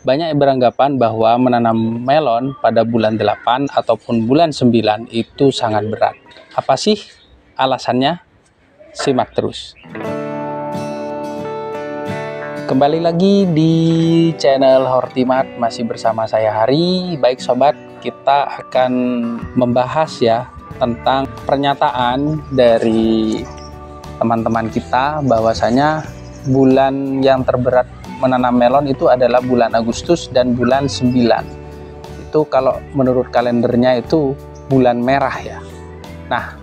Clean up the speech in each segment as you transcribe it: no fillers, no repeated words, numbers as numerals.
Banyak yang beranggapan bahwa menanam melon pada bulan 8 ataupun bulan 9 itu sangat berat. Apa sih alasannya? Simak terus. Kembali lagi di channel Hortimat, masih bersama saya Hari. Baik sobat, kita akan membahas ya tentang pernyataan dari teman-teman kita bahwasanya bulan yang terberat menanam melon itu adalah bulan Agustus dan bulan 9. Itu kalau menurut kalendernya itu bulan merah ya. Nah,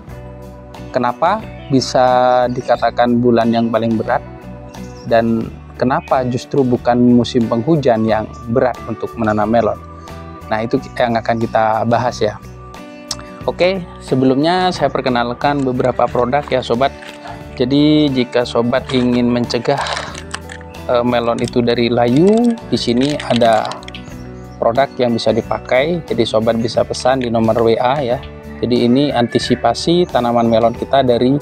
kenapa bisa dikatakan bulan yang paling berat dan kenapa justru bukan musim penghujan yang berat untuk menanam melon? Nah, itu yang akan kita bahas ya. Oke, sebelumnya saya perkenalkan beberapa produk ya sobat. Jadi jika sobat ingin mencegah melon itu dari layu, di sini ada produk yang bisa dipakai. Jadi sobat bisa pesan di nomor WA ya. Jadi ini antisipasi tanaman melon kita dari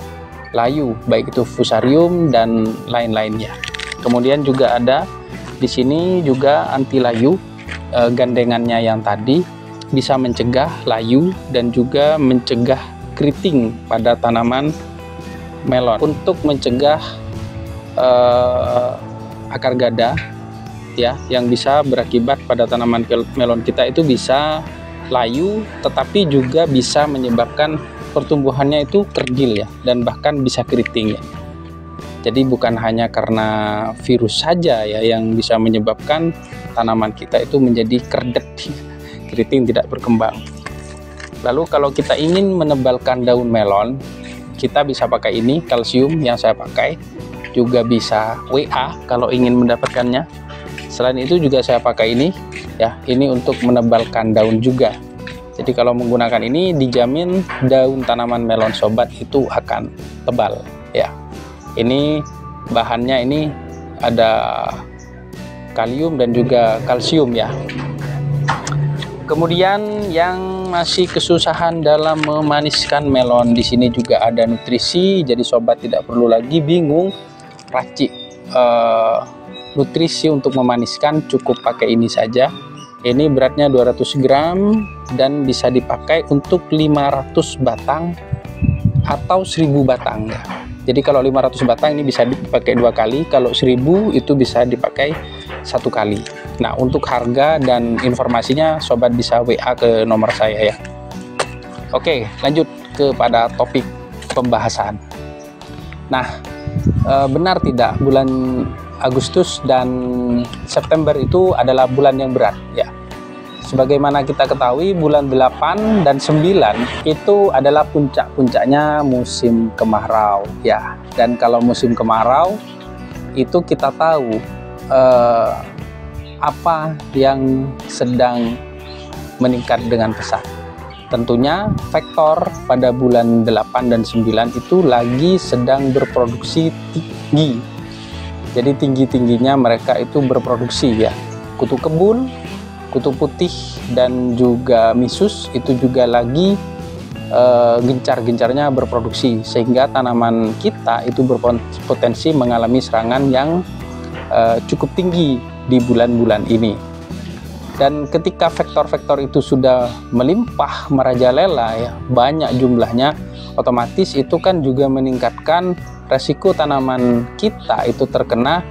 layu, baik itu fusarium dan lain-lainnya. Kemudian juga ada di sini juga anti layu, gandengannya yang tadi bisa mencegah layu dan juga mencegah keriting pada tanaman melon. Untuk mencegah akar gada ya yang bisa berakibat pada tanaman melon kita itu bisa layu, tetapi juga bisa menyebabkan pertumbuhannya itu kerdil ya, dan bahkan bisa keriting ya. Jadi bukan hanya karena virus saja ya yang bisa menyebabkan tanaman kita itu menjadi kerdet, keriting, tidak berkembang. Lalu kalau kita ingin menebalkan daun melon, kita bisa pakai ini, kalsium yang saya pakai. Juga bisa WA kalau ingin mendapatkannya. Selain itu juga saya pakai ini ya, ini untuk menebalkan daun juga. Jadi kalau menggunakan ini dijamin daun tanaman melon sobat itu akan tebal ya. Ini bahannya ini ada kalium dan juga kalsium ya. Kemudian yang masih kesusahan dalam memaniskan melon, di sini juga ada nutrisi. Jadi sobat tidak perlu lagi bingung racik nutrisi untuk memaniskan, cukup pakai ini saja. Ini beratnya 200 gram dan bisa dipakai untuk 500 batang atau 1000 batang ya. Jadi kalau 500 batang ini bisa dipakai 2 kali, kalau 1000 itu bisa dipakai 1 kali. Nah, untuk harga dan informasinya sobat bisa WA ke nomor saya ya. Oke, lanjut kepada topik pembahasan. Nah, benar tidak bulan Agustus dan September itu adalah bulan yang berat ya. Sebagaimana kita ketahui, bulan 8 dan 9 itu adalah puncak-puncaknya musim kemarau ya. Dan kalau musim kemarau itu kita tahu apa yang sedang meningkat dengan pesat. Tentunya faktor pada bulan 8 dan 9 itu lagi sedang berproduksi tinggi. Jadi tinggi-tingginya mereka itu berproduksi ya. Kutu kebun, kutu putih dan juga misus itu juga lagi gencar-gencarnya berproduksi, sehingga tanaman kita itu berpotensi mengalami serangan yang cukup tinggi di bulan-bulan ini. Dan ketika faktor-faktor itu sudah melimpah merajalela ya, banyak jumlahnya, otomatis itu kan juga meningkatkan resiko tanaman kita itu terkena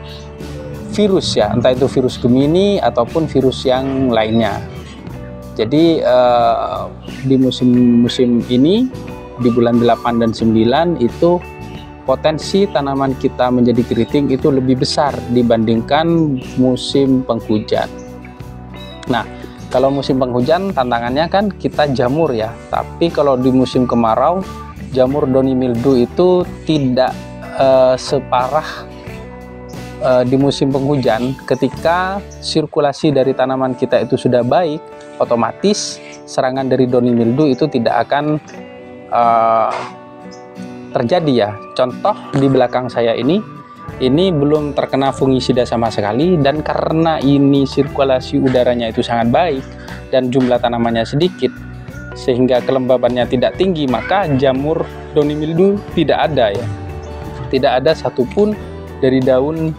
virus ya, entah itu virus Gemini ataupun virus yang lainnya. Jadi di musim-musim ini, di bulan 8 dan 9 itu potensi tanaman kita menjadi keriting itu lebih besar dibandingkan musim penghujan. Nah, kalau musim penghujan tantangannya kan kita jamur ya, tapi kalau di musim kemarau jamur doni mildew itu tidak separah di musim penghujan. Ketika sirkulasi dari tanaman kita itu sudah baik, otomatis serangan dari doni mildew itu tidak akan terjadi ya. Contoh di belakang saya ini belum terkena fungisida sama sekali, dan karena ini sirkulasi udaranya itu sangat baik dan jumlah tanamannya sedikit sehingga kelembabannya tidak tinggi, maka jamur doni mildew tidak ada ya. Tidak ada satupun dari daun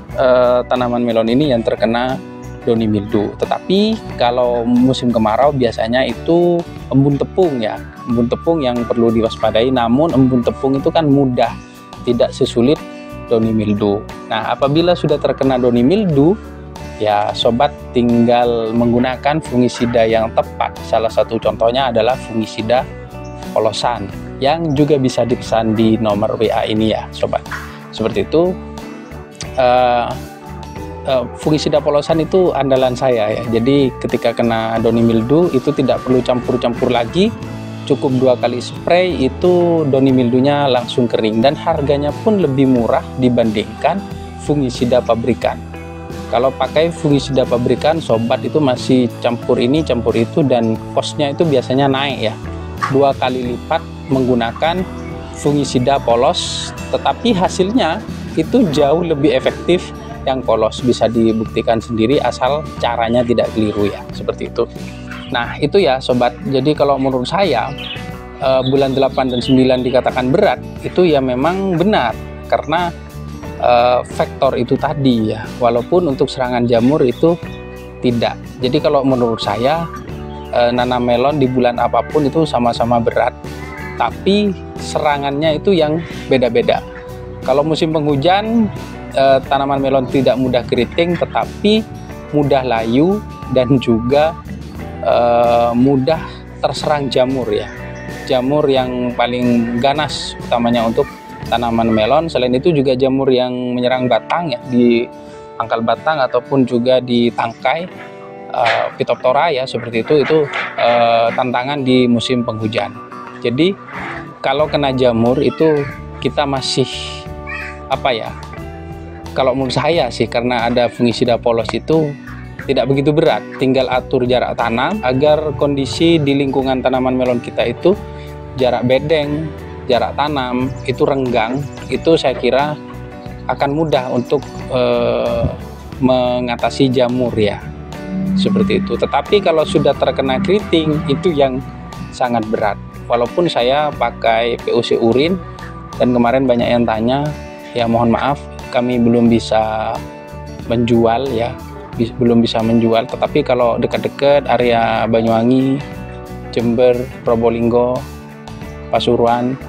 tanaman melon ini yang terkena doni mildew. Tetapi kalau musim kemarau biasanya itu embun tepung ya, embun tepung yang perlu diwaspadai. Namun embun tepung itu kan mudah, tidak sesulit doni mildew. Nah, apabila sudah terkena doni mildew, ya sobat tinggal menggunakan fungisida yang tepat. Salah satu contohnya adalah fungisida polosan yang juga bisa dipesan di nomor WA ini ya sobat. Seperti itu. Fungisida polosan itu andalan saya ya. Jadi ketika kena doni mildew itu tidak perlu campur-campur lagi, cukup 2 kali spray itu doni mildewnya langsung kering, dan harganya pun lebih murah dibandingkan fungisida pabrikan. Kalau pakai fungisida pabrikan, sobat itu masih campur ini campur itu, dan kosnya itu biasanya naik ya, 2 kali lipat menggunakan fungisida polos, tetapi hasilnya itu jauh lebih efektif yang polos. Bisa dibuktikan sendiri asal caranya tidak keliru ya, seperti itu. Nah itu ya sobat, jadi kalau menurut saya bulan 8 dan 9 dikatakan berat itu ya memang benar, karena faktor itu tadi ya, walaupun untuk serangan jamur itu tidak. Jadi kalau menurut saya nanam melon di bulan apapun itu sama-sama berat, tapi serangannya itu yang beda-beda. Kalau musim penghujan, tanaman melon tidak mudah keriting, tetapi mudah layu dan juga mudah terserang jamur ya. Jamur yang paling ganas utamanya untuk tanaman melon. Selain itu juga jamur yang menyerang batang ya, di pangkal batang ataupun juga di tangkai, Phytophthora ya, seperti itu tantangan di musim penghujan. Jadi kalau kena jamur itu kita masih apa ya, kalau menurut saya sih, karena ada fungisida polos itu tidak begitu berat. Tinggal atur jarak tanam agar kondisi di lingkungan tanaman melon kita itu jarak bedeng, jarak tanam itu renggang. Itu saya kira akan mudah untuk mengatasi jamur ya, seperti itu. Tetapi kalau sudah terkena keriting itu yang sangat berat. Walaupun saya pakai PUC urin, dan kemarin banyak yang tanya, ya mohon maaf kami belum bisa menjual ya, belum bisa menjual. Tetapi kalau dekat-dekat area Banyuwangi, Jember, Probolinggo, Pasuruan,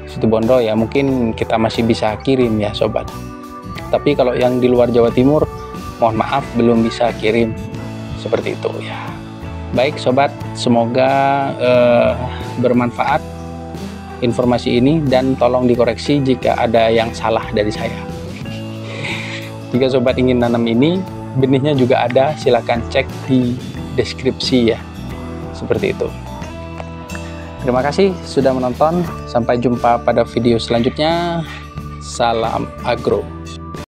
Situbondo ya mungkin kita masih bisa kirim ya sobat. Tapi kalau yang di luar Jawa Timur, mohon maaf belum bisa kirim, seperti itu ya. Baik sobat, semoga bermanfaat informasi ini, dan tolong dikoreksi jika ada yang salah dari saya. Jika sobat ingin nanam ini, benihnya juga ada, silahkan cek di deskripsi ya, seperti itu. Terima kasih sudah menonton, sampai jumpa pada video selanjutnya. Salam agro.